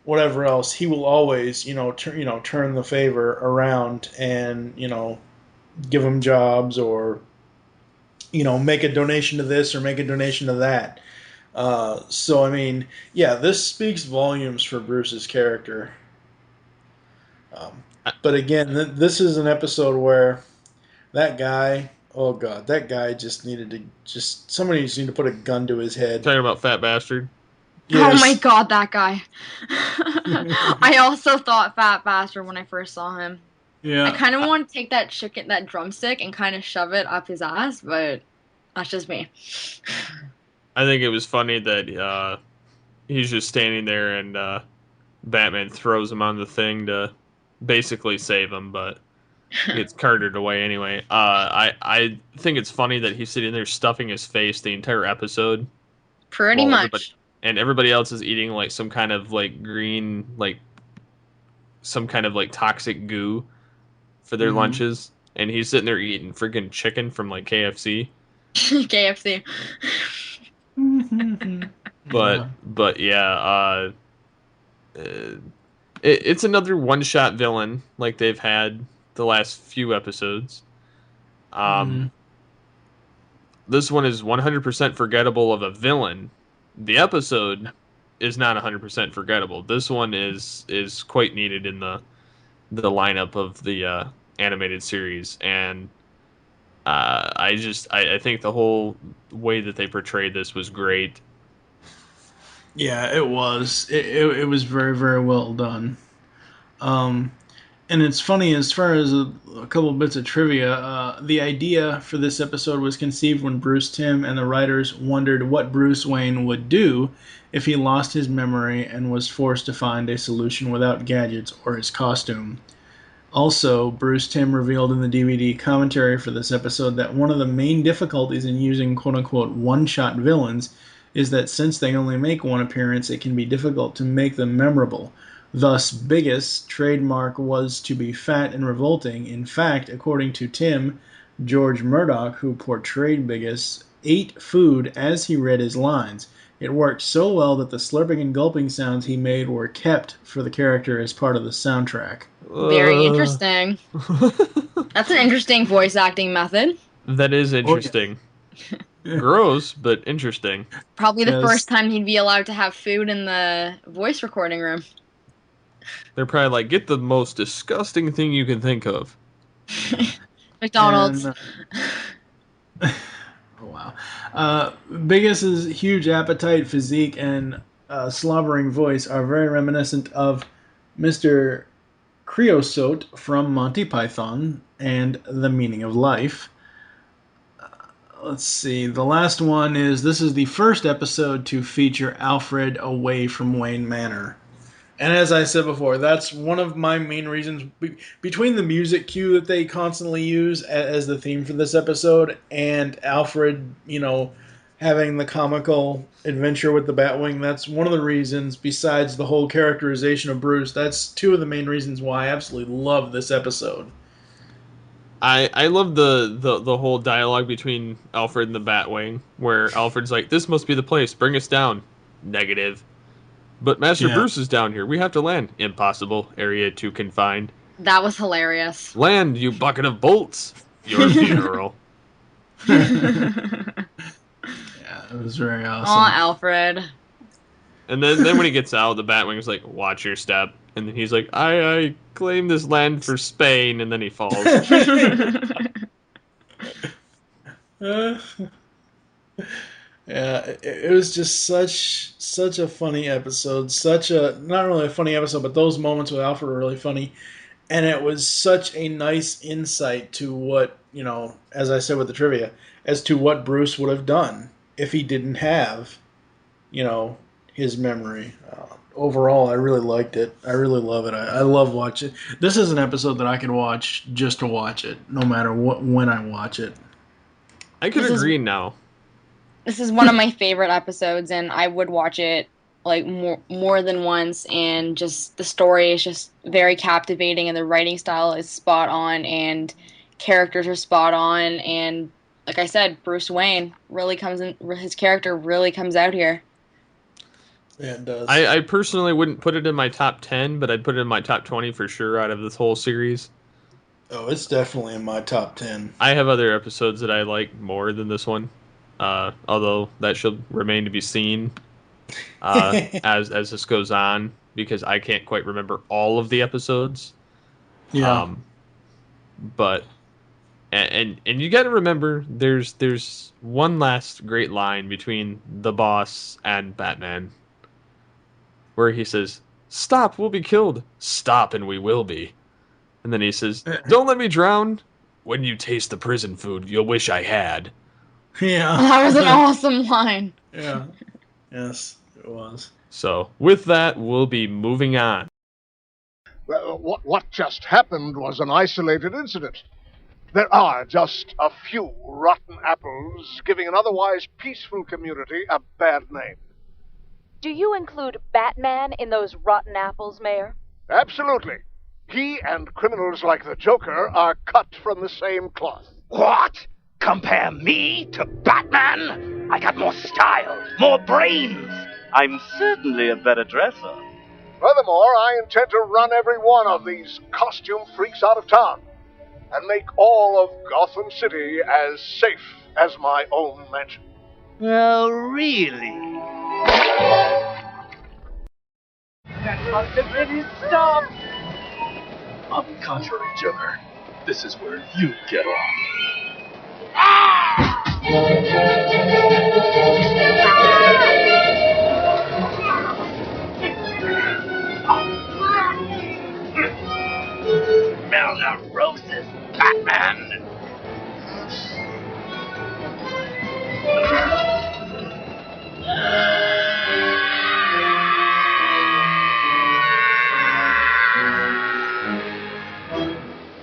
whatever else, he will always, turn the favor around and, give them jobs or, make a donation to this or make a donation to that. So, I mean, yeah, this speaks volumes for Bruce's character. But again, this is an episode where that guy, oh God, that guy just needed to, somebody just needed to put a gun to his head. Talking about fat bastard. Yes. Oh my God, that guy. I also thought fat bastard when I first saw him. Yeah. I kind of want to take that drumstick and kind of shove it up his ass, but that's just me. I think it was funny that he's just standing there and Batman throws him on the thing to basically save him, but gets carted away anyway. I think it's funny that he's sitting there stuffing his face the entire episode. Pretty much. Everybody else is eating like some kind of like green, like some kind of like toxic goo for their lunches, and he's sitting there eating freaking chicken from like KFC. KFC. But yeah, it's another one-shot villain like they've had the last few episodes. This one is 100% forgettable of a villain. The episode is not 100% forgettable. This one is quite needed in the lineup of the animated series, and I think the whole way that they portrayed this was great. Yeah, it was. It was very, very well done. And it's funny, as far as a couple bits of trivia, the idea for this episode was conceived when Bruce Timm and the writers wondered what Bruce Wayne would do if he lost his memory and was forced to find a solution without gadgets or his costume. Also, Bruce Timm revealed in the DVD commentary for this episode that one of the main difficulties in using quote-unquote one-shot villains is that since they only make one appearance, it can be difficult to make them memorable. Thus, Biggest' trademark was to be fat and revolting. In fact, according to Timm, George Murdoch, who portrayed Biggest, ate food as he read his lines. It worked so well that the slurping and gulping sounds he made were kept for the character as part of the soundtrack. Very interesting. That's an interesting voice acting method. That is interesting. Gross, but interesting. Probably the first time he'd be allowed to have food in the voice recording room. They're probably like, get the most disgusting thing you can think of. McDonald's. Oh, wow. Biggest's huge appetite, physique, and slobbering voice are very reminiscent of Mr. Creosote from Monty Python and The Meaning of Life. Let's see. The last one is, this is the first episode to feature Alfred away from Wayne Manor. And as I said before, that's one of my main reasons, between the music cue that they constantly use as the theme for this episode, and Alfred, having the comical adventure with the Batwing, that's one of the reasons, besides the whole characterization of Bruce, that's two of the main reasons why I absolutely love this episode. I love the whole dialogue between Alfred and the Batwing, where Alfred's like, this must be the place, bring us down. Negative. But Master Bruce is down here. We have to land. Impossible. Area too confined. That was hilarious. Land, you bucket of bolts. Your funeral. Yeah, it was very awesome. Aw, Alfred. And then when he gets out, the Batwing's like, watch your step. And then he's like, I claim this land for Spain. And then he falls. Yeah, it was just such a funny episode. Not really a funny episode, but those moments with Alfred were really funny. And it was such a nice insight to what, as I said with the trivia, as to what Bruce would have done if he didn't have, his memory. Overall, I really liked it. I really love it. I love watching it. This is an episode that I could watch just to watch it, no matter when I watch it. I could agree now. This is one of my favorite episodes, and I would watch it like more than once, and just the story is just very captivating, and the writing style is spot on, and characters are spot on, and like I said, Bruce Wayne really comes in, his character really comes out here. Yeah, it does. I personally wouldn't put it in my top 10, but I'd put it in my top 20 for sure out of this whole series. Oh, it's definitely in my top 10. I have other episodes that I like more than this one, although that should remain to be seen as this goes on, because I can't quite remember all of the episodes. Yeah. But and you got to remember, there's one last great line between the boss and Batman, where he says, "Stop, we'll be killed. Stop, and we will be." And then he says, "Don't let me drown. When you taste the prison food, you'll wish I had." Yeah. That was an awesome line. Yeah. Yes, it was. So, with that, we'll be moving on. What just happened was an isolated incident. There are just a few rotten apples giving an otherwise peaceful community a bad name. Do you include Batman in those rotten apples, Mayor? Absolutely. He and criminals like the Joker are cut from the same cloth. What? Compare me to Batman? I got more style, more brains. I'm certainly a better dresser. Furthermore, I intend to run every one of these costume freaks out of town and make all of Gotham City as safe as my own mansion. Oh, really? That must have been his stop. On the contrary, Joker, this is where you get off. Smell the roses, Batman.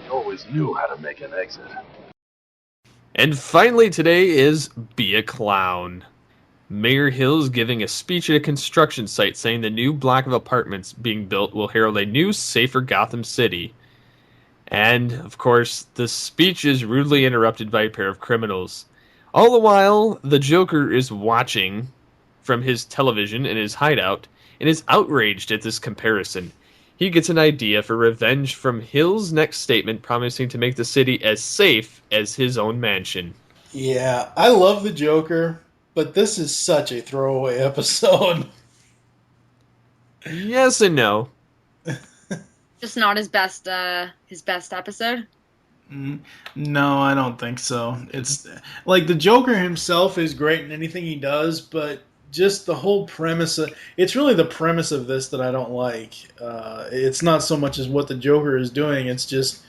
You always knew how to make an exit. And finally today is Be a Clown. Mayor Hill's giving a speech at a construction site saying the new block of apartments being built will herald a new, safer Gotham City. And, of course, the speech is rudely interrupted by a pair of criminals. All the while, the Joker is watching from his television in his hideout and is outraged at this comparison. He gets an idea for revenge from Hill's next statement, promising to make the city as safe as his own mansion. Yeah, I love the Joker, but this is such a throwaway episode. Yes and no. Just not his best episode? No, I don't think so. It's like the Joker himself is great in anything he does, but just the whole premise it's really the premise of this that I don't like. It's not so much as what the Joker is doing, it's just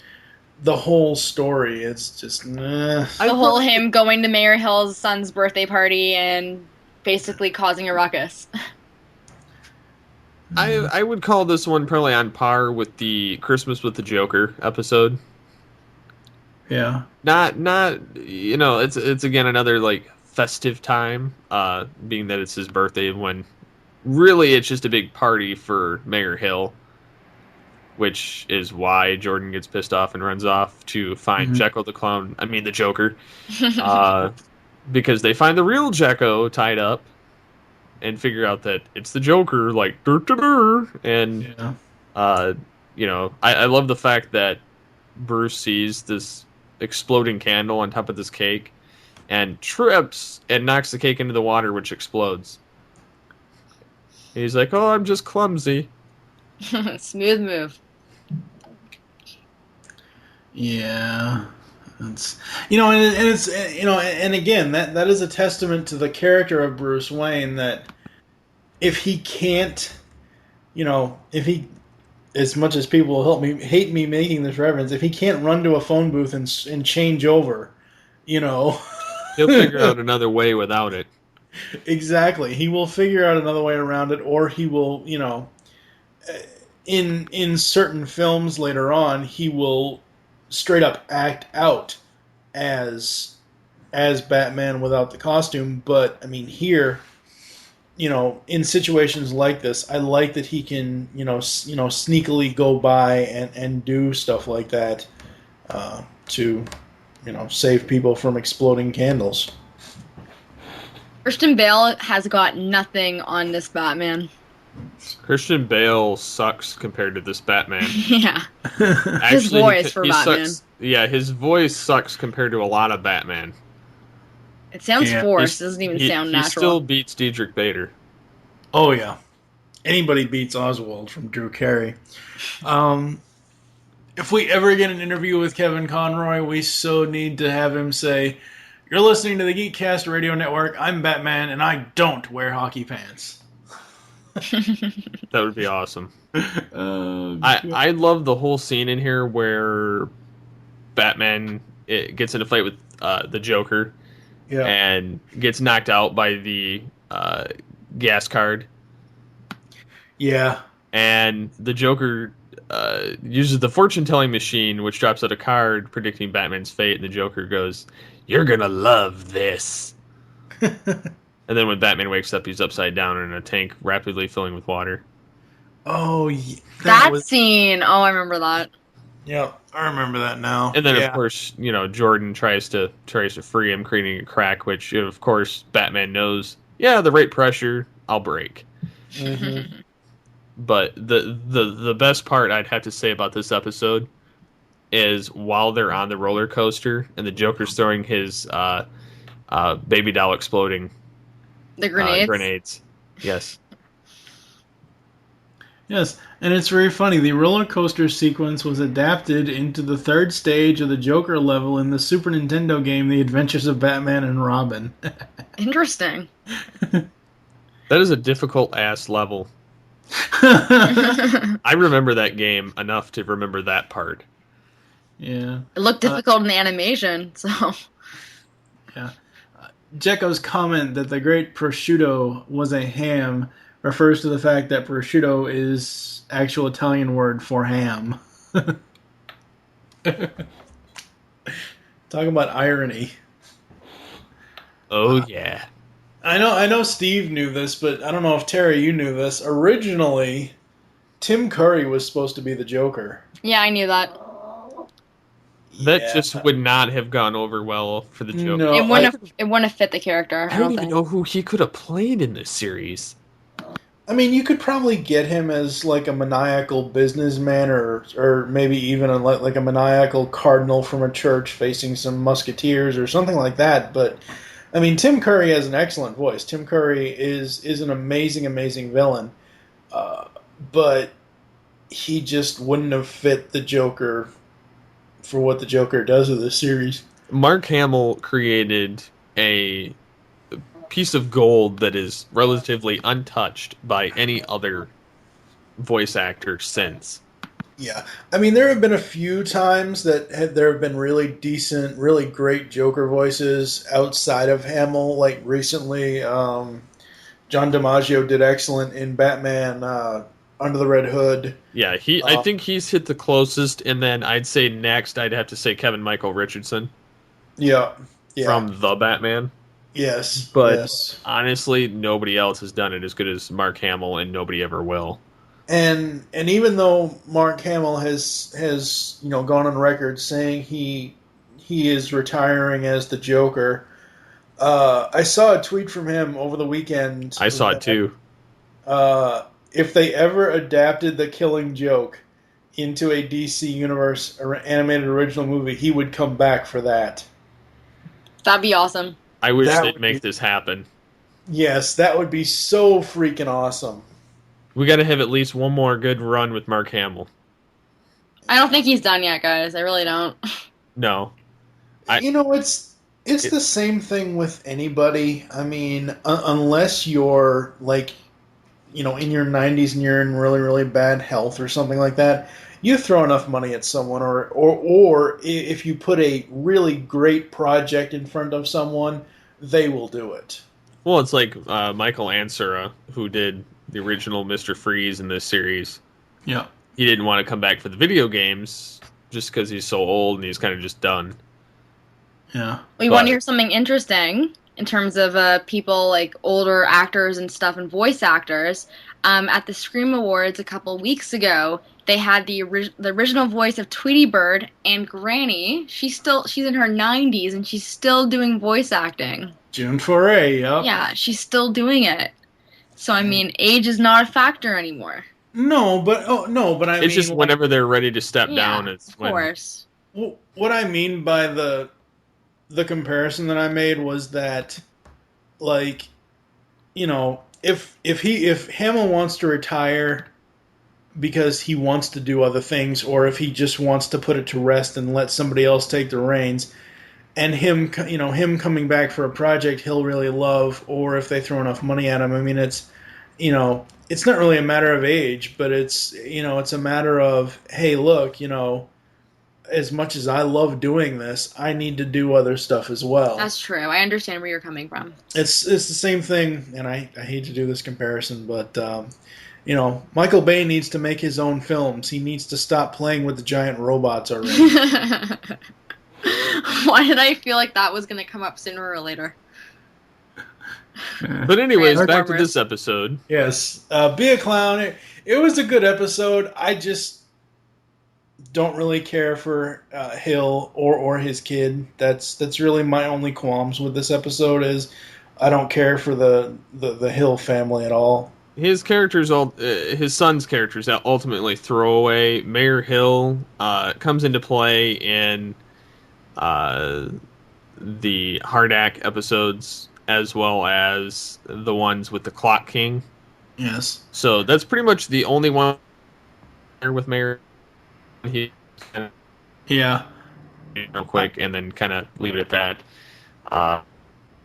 the whole story. It's just the whole him going to Mayor Hill's son's birthday party and basically causing a ruckus. I would call this one probably on par with the Christmas with the Joker episode. Yeah. Not it's again another like festive time, being that it's his birthday, when really it's just a big party for Mayor Hill, which is why Jordan gets pissed off and runs off to find Jekyll the Joker, because they find the real Jekyll tied up and figure out that it's the Joker, like, and I love the fact that Bruce sees this exploding candle on top of this cake and trips and knocks the cake into the water, which explodes. And he's like, "Oh, I'm just clumsy." Smooth move. Yeah. It's and again that is a testament to the character of Bruce Wayne, that if he can't, as much as people will hate me making this reference, if he can't run to a phone booth and change over, he'll figure out another way without it. Exactly. He will figure out another way around it, or he will, in certain films later on, he will straight up act out as Batman without the costume. But I mean, here, in situations like this, I like that he can, sneakily go by and do stuff like that to, save people from exploding candles. Christian Bale has got nothing on this Batman. Christian Bale sucks compared to this Batman. Yeah. Actually, His voice for he Batman. sucks. Yeah, his voice sucks compared to a lot of Batman. It sounds Yeah. forced. It doesn't even sound He natural. still beats Diedrich Bader. Oh, yeah. Anybody beats Oswald from Drew Carey. If we ever get an interview with Kevin Conroy, we so need to have him say, "You're listening to the Geekcast Radio Network. I'm Batman, and I don't wear hockey pants." That would be awesome. I love the whole scene in here where Batman gets in a fight with the Joker and gets knocked out by the gas card. Yeah. And the Joker uses the fortune-telling machine, which drops out a card predicting Batman's fate, and the Joker goes, "You're gonna love this." And then when Batman wakes up, he's upside down in a tank rapidly filling with water. Oh, yeah. That scene. Oh, I remember that. Yeah, I remember that now. And then, of course, Jordan tries to free him, creating a crack, which, of course, Batman knows, the right pressure, I'll break. Mm-hmm. But the best part I'd have to say about this episode is while they're on the roller coaster and the Joker's throwing his baby doll exploding. The grenades? Grenades. Yes. Yes, and it's very funny. The roller coaster sequence was adapted into the third stage of the Joker level in the Super Nintendo game The Adventures of Batman and Robin. Interesting. That is a difficult-ass level. I remember that game enough to remember that part. Yeah. It looked difficult in the animation, so... Yeah. Jekko's comment that the great prosciutto was a ham refers to the fact that prosciutto is actual Italian word for ham. Talk about irony. Oh, yeah. I know Steve knew this, but I don't know if Terry, you knew this. Originally, Tim Curry was supposed to be the Joker. Yeah, I knew that. That just would not have gone over well for the Joker. No, it wouldn't have fit the character. I don't even know who he could have played in this series. I mean, you could probably get him as like a maniacal businessman, or maybe even like a maniacal cardinal from a church facing some musketeers or something like that. But I mean, Tim Curry has an excellent voice. Tim Curry is an amazing, amazing villain, but he just wouldn't have fit the Joker for what the Joker does with this series. Mark Hamill created a piece of gold that is relatively untouched by any other voice actor since. Yeah. I mean, there have been a few times that there have been really decent, really great Joker voices outside of Hamill. Like recently, John DiMaggio did excellent in Batman Under the Red Hood. Yeah, I think he's hit the closest, and then I'd say next I'd have to say Kevin Michael Richardson. Yeah. From The Batman. Yes. But honestly, nobody else has done it as good as Mark Hamill, and nobody ever will. And even though Mark Hamill has gone on record saying he is retiring as the Joker, I saw a tweet from him over the weekend. I saw it too. If they ever adapted The Killing Joke into a DC Universe or animated original movie, he would come back for that. That'd be awesome. I wish they'd make this happen. Yes, that would be so freaking awesome. We got to have at least one more good run with Mark Hamill. I don't think he's done yet, guys. I really don't. No. It's the same thing with anybody. I mean, unless you're like, in your 90s and you're in really, really bad health or something like that, you throw enough money at someone, or if you put a really great project in front of someone, they will do it. Well, it's like Michael Ansara, who did the original Mr. Freeze in this series. Yeah. He didn't want to come back for the video games just because he's so old and he's kind of just done. Yeah. We want to hear something interesting in terms of people like older actors and stuff and voice actors. At the Scream Awards a couple weeks ago, they had the original voice of Tweety Bird and Granny. She's in her 90s and she's still doing voice acting. June Foray, yep. Yeah, she's still doing it. So I mean, age is not a factor anymore. No, but I mean, it's just whenever they're ready to step down. It's of course. What I mean by the comparison that I made was that, like, you know, if Hamill wants to retire because he wants to do other things, or if he just wants to put it to rest and let somebody else take the reins, and him coming back for a project he'll really love, or if they throw enough money at him, I mean, it's, you know, it's not really a matter of age, but it's, you know, it's a matter of, hey, look, you know, as much as I love doing this, I need to do other stuff as well. That's true. I understand where you're coming from. It's the same thing, and I hate to do this comparison, but you know, Michael Bay needs to make his own films. He needs to stop playing with the giant robots already. Why did I feel like that was going to come up sooner or later? But anyways, back to this episode. Yes, Be a Clown. It was a good episode. I just don't really care for Hill or his kid. That's really my only qualms with this episode. Is I don't care for the Hill family at all. His characters, his son's characters, ultimately throw away. Mayor Hill comes into play in the Hardak episodes, as well as the ones with the Clock King. Yes. So that's pretty much the only one with Mayor. Yeah. Real quick, and then kind of leave it at that.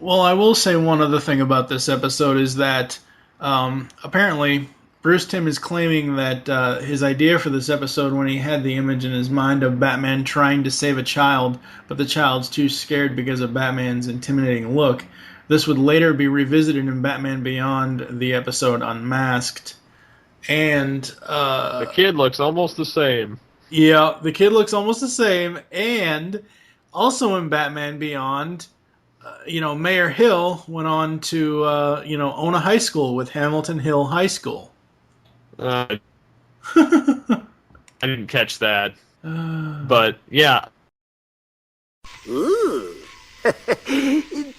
Well, I will say one other thing about this episode is that apparently Bruce Timm is claiming that his idea for this episode, when he had the image in his mind of Batman trying to save a child, but the child's too scared because of Batman's intimidating look, this would later be revisited in Batman Beyond, the episode Unmasked. And the kid looks almost the same. Yeah, the kid looks almost the same. And also in Batman Beyond, Mayor Hill went on to, own a high school with Hamilton Hill High School. I didn't catch that. But, yeah. Ooh.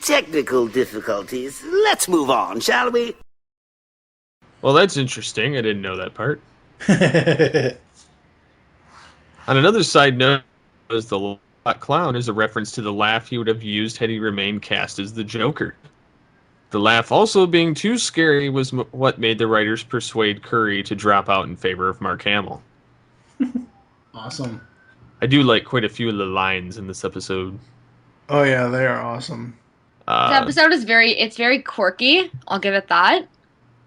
Technical difficulties. Let's move on, shall we? Well, that's interesting. I didn't know that part. On another side note, the clown is a reference to the laugh he would have used had he remained cast as the Joker. The laugh also being too scary was what made the writers persuade Curry to drop out in favor of Mark Hamill. Awesome. I do like quite a few of the lines in this episode. Oh yeah, they are awesome. The episode is very quirky. I'll give it that.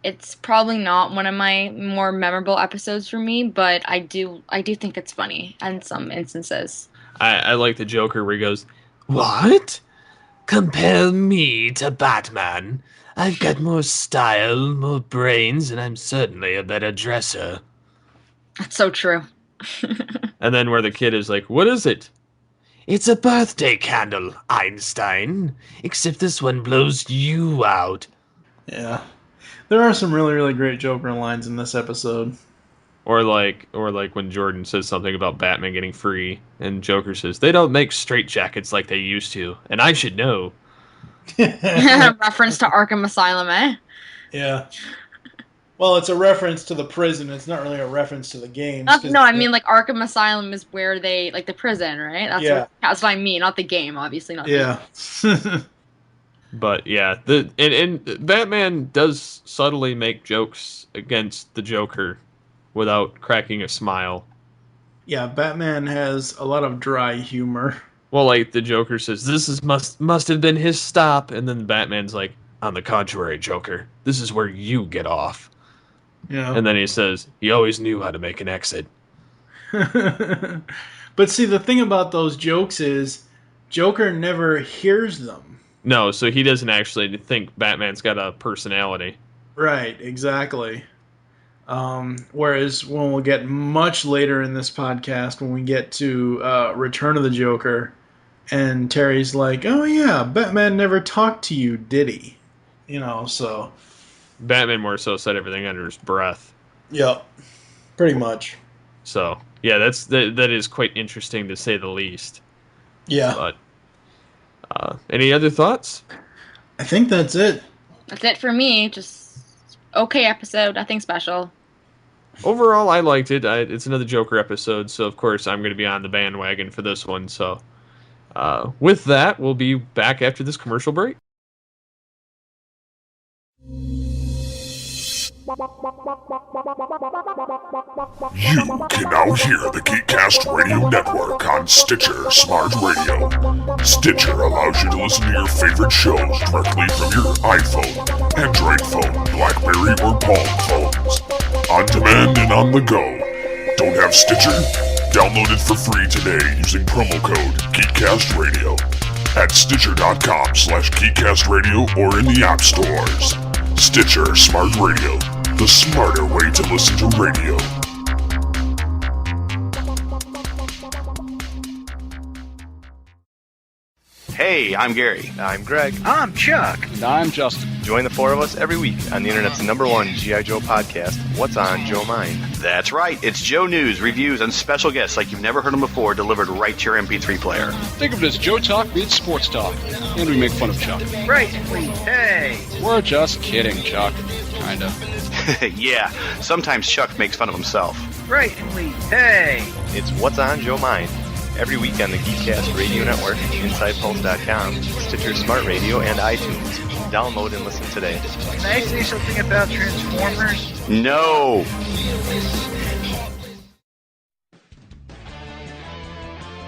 It's probably not one of my more memorable episodes for me, but I do think it's funny in some instances. I like the Joker where he goes, "What? Compare me to Batman? I've got more style, more brains, and I'm certainly a better dresser." That's so true. And then where the kid is like, "What is it?" "It's a birthday candle, Einstein. Except this one blows you out." Yeah. There are some really, really great Joker lines in this episode. Or like when Jordan says something about Batman getting free, and Joker says, "They don't make straitjackets like they used to, and I should know." Reference to Arkham Asylum, eh? Yeah. Well, it's a reference to the prison. It's not really a reference to the games. No, I mean, like, Arkham Asylum is where they, like, the prison, right? That's what I mean, not the game, obviously. Not yeah. But, yeah, and Batman does subtly make jokes against the Joker without cracking a smile. Yeah, Batman has a lot of dry humor. Well, like, the Joker says, "This must have been his stop," and then Batman's like, "On the contrary, Joker, this is where you get off." Yeah. And then he says, "He always knew how to make an exit." But see, the thing about those jokes is Joker never hears them. No, so he doesn't actually think Batman's got a personality. Right, exactly. Whereas when we'll get much later in this podcast, when we get to Return of the Joker, and Terry's like, "Oh yeah, Batman never talked to you, did he?" So... Batman more so said everything under his breath. Yep, pretty much. So, yeah, that is quite interesting to say the least. Yeah. But, any other thoughts? I think that's it. That's it for me. Just okay episode, nothing special. Overall, I liked it. It's another Joker episode, so of course I'm going to be on the bandwagon for this one. So with that, we'll be back after this commercial break. You can now hear the Geekcast Radio Network on Stitcher Smart Radio. Stitcher allows you to listen to your favorite shows directly from your iPhone, Android phone, BlackBerry, or Palm phones. On demand and on the go. Don't have Stitcher? Download it for free today using promo code GeekCastRadio at Stitcher.com/GeekCastRadio or in the app stores. Stitcher Smart Radio, the smarter way to listen to radio. Hey, I'm Gary. I'm Greg. I'm Chuck. And I'm Justin. Join the four of us every week on the internet's #1 G.I. Joe podcast, What's on Joe Mind? That's right. It's Joe news, reviews, and special guests like you've never heard them before delivered right to your MP3 player. Think of it as Joe Talk meets Sports Talk. And we make fun of Chuck. Right. Hey. We're just kidding, Chuck. Kinda. Yeah, sometimes Chuck makes fun of himself. Right. Hey. It's What's on Joe Mind. Every week on the Geekcast Radio Network, InsidePulse.com, Stitcher Smart Radio, and iTunes. Download and listen today. Can I say something about Transformers? No!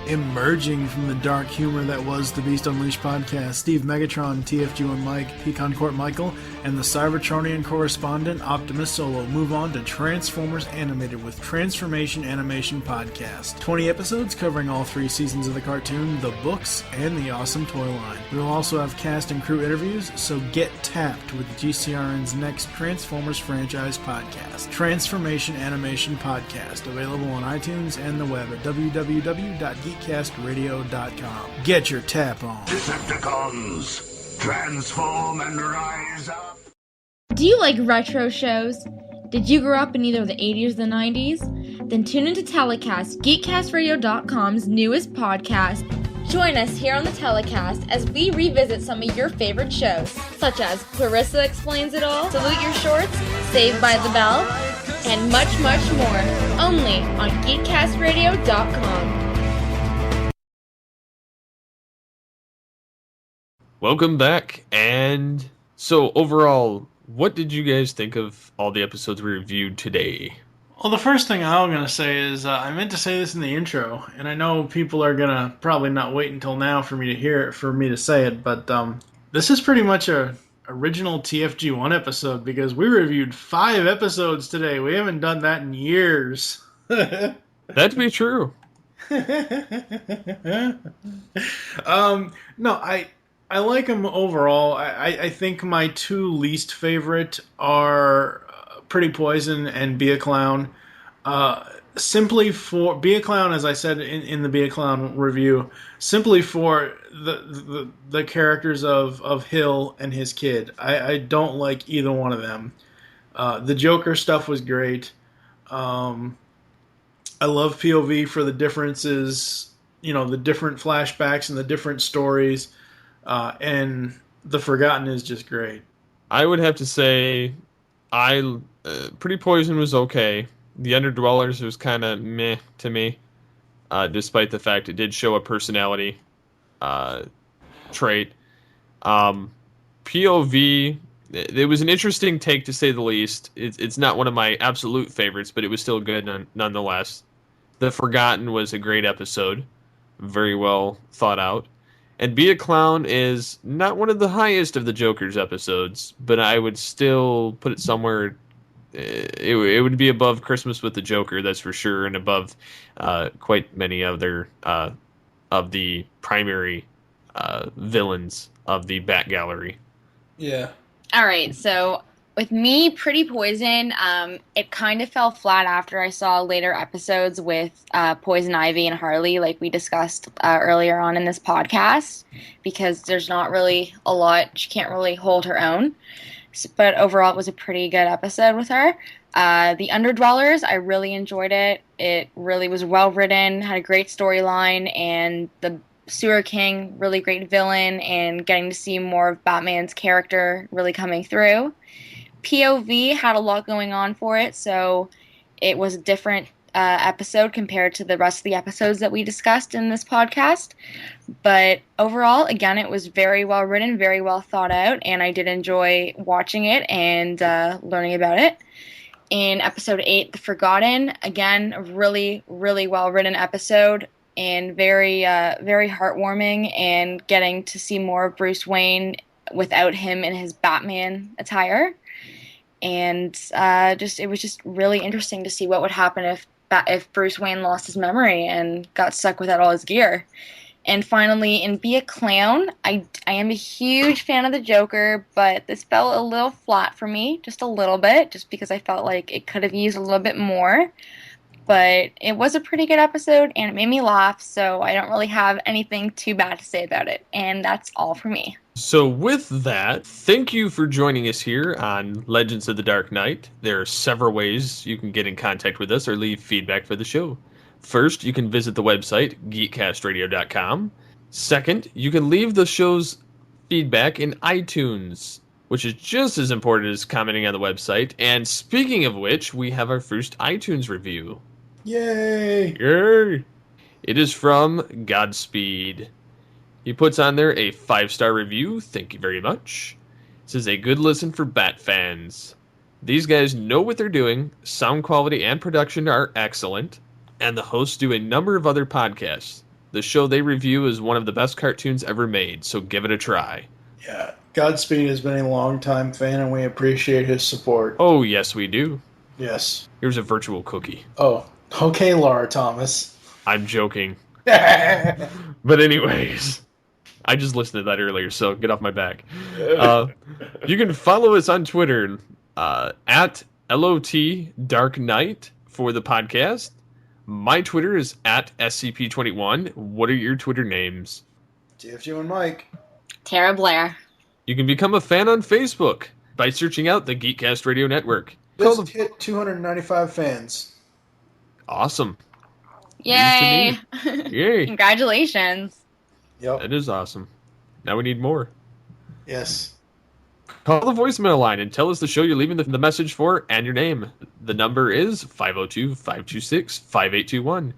Emerging from the dark humor that was the Beast Unleashed podcast, Steve Megatron, TFG1 Mike, Pecan Court Michael, and the Cybertronian correspondent Optimus Solo move on to Transformers Animated with Transformation Animation Podcast. 20 episodes covering all 3 seasons of the cartoon, the books, and the awesome toy line. We will also have cast and crew interviews, so get tapped with GCRN's next Transformers franchise podcast, Transformation Animation Podcast, available on iTunes and the web at www.geekcastradio.com. Get your tap on. Decepticons, transform and rise up. Do you like retro shows? Did you grow up in either the 80s or the 90s? Then tune into Telecast, geekcastradio.com's newest podcast. Join us here on the Telecast as we revisit some of your favorite shows, such as Clarissa Explains It All, Salute Your Shorts, Saved by the Bell, and much, much more, only on geekcastradio.com. Welcome back, and so overall, what did you guys think of all the episodes we reviewed today? Well, the first thing I'm going to say is I meant to say this in the intro, and I know people are going to probably not wait until now for me to hear it, for me to say it, but this is pretty much a original TFG1 episode because we reviewed 5 episodes today. We haven't done that in years. That'd be true. No, I like them overall. I think my 2 least favorite are Pretty Poison and Be a Clown. Simply for Be a Clown, as I said in the Be a Clown review, simply for the characters of Hill and his kid. I don't like either one of them. The Joker stuff was great. I love P.O.V. for the differences, the different flashbacks and the different stories. And The Forgotten is just great. I would have to say, Pretty Poison was okay. The Underdwellers was kind of meh to me, despite the fact it did show a personality trait. P.O.V., it was an interesting take to say the least. It's not one of my absolute favorites, but it was still good nonetheless. The Forgotten was a great episode, very well thought out. And Be a Clown is not one of the highest of the Joker's episodes, but I would still put it somewhere. It would be above Christmas with the Joker, that's for sure, and above quite many other of the primary villains of the Bat Gallery. Yeah. All right, so with me, Pretty Poison, it kind of fell flat after I saw later episodes with Poison Ivy and Harley, like we discussed earlier on in this podcast, because there's not really a lot. She can't really hold her own. But overall, it was a pretty good episode with her. The Underdwellers, I really enjoyed it. It really was well written, had a great storyline, and the Sewer King, really great villain, and getting to see more of Batman's character really coming through. POV had a lot going on for it, so it was a different episode compared to the rest of the episodes that we discussed in this podcast. But overall, again, it was very well written, very well thought out, and I did enjoy watching it and learning about it. In episode 8, The Forgotten, again, a really, really well written episode and very, very heartwarming, and getting to see more of Bruce Wayne without him in his Batman attire. And it was just really interesting to see what would happen if Bruce Wayne lost his memory and got stuck without all his gear. And finally, in Be a Clown, I am a huge fan of the Joker, but this felt a little flat for me, just a little bit, just because I felt like it could have used a little bit more. But it was a pretty good episode, and it made me laugh, so I don't really have anything too bad to say about it. And that's all for me. So with that, thank you for joining us here on Legends of the Dark Knight. There are several ways you can get in contact with us or leave feedback for the show. First, you can visit the website, geekcastradio.com. Second, you can leave the show's feedback in iTunes, which is just as important as commenting on the website. And speaking of which, we have our first iTunes review. Yay! Yay! It is from Godspeed. He puts on there a 5-star review. Thank you very much. It says, a good listen for Bat fans. These guys know what they're doing. Sound quality and production are excellent. And the hosts do a number of other podcasts. The show they review is one of the best cartoons ever made, so give it a try. Yeah, Godspeed has been a long-time fan, and we appreciate his support. Oh, yes, we do. Yes. Here's a virtual cookie. Oh, okay, Laura Thomas. I'm joking. But anyways, I just listened to that earlier, so get off my back. You can follow us on Twitter at LOT Dark Knight for the podcast. My Twitter is at SCP21. What are your Twitter names? TFG and Mike. Tara Blair. You can become a fan on Facebook by searching out the Geekcast Radio Network. Just hit 295 fans. Awesome. Yay! Yay! Congratulations. Yep. That is awesome. Now we need more. Yes. Call the voicemail line and tell us the show you're leaving the message for and your name. The number is 502-526-5821.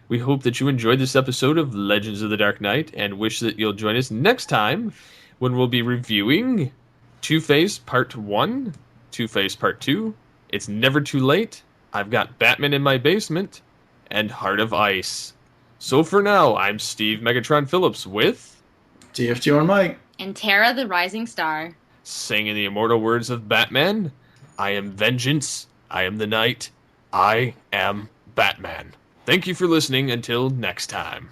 We hope that you enjoyed this episode of Legends of the Dark Knight and wish that you'll join us next time when we'll be reviewing Two-Face Part 1, Two-Face Part 2, It's Never Too Late, I've Got Batman in My Basement, and Heart of Ice. So for now, I'm Steve Megatron Phillips with TFG and Mike. And Tara the Rising Star. Singing the immortal words of Batman, I am vengeance, I am the night, I am Batman. Thank you for listening. Until next time.